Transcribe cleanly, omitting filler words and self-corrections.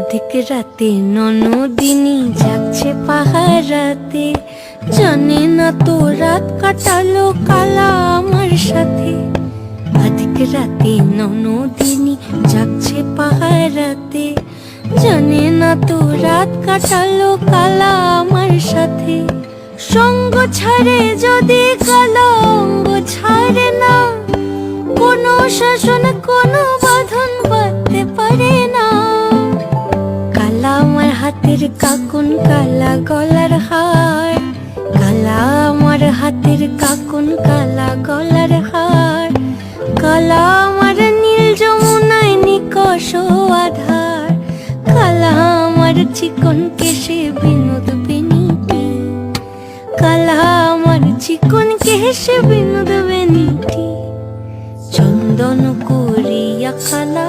অধিক রাতে ননদিনী যাচ্ছে পাহারাতে, জানে না তো রাত কাটালো কালা আমার সাথে। অধিক রাতে ননদিনী যাচ্ছে পাহারাতে, জানে না তো রাত কাটালো কালা আমার সাথে। সঙ্গ ছাড়ে যদি কালা অঙ্গ ছাড়ে না, কোনো শাসন কোনো বাঁধন বাঁধতে পারে না। কালা আমার হাতের কাকুন কালা গলার হার, কালা আমার হাতের কাকুন কালা গলার হার। কালা আমার নীল যমুনায় নিকষ আধার, কালা আমার চিকন কেশে বিনোদ বেনিটি। কালা আমার চিকন কেশে বিনোদ বেনিটি। চন্দন করিয়া কালা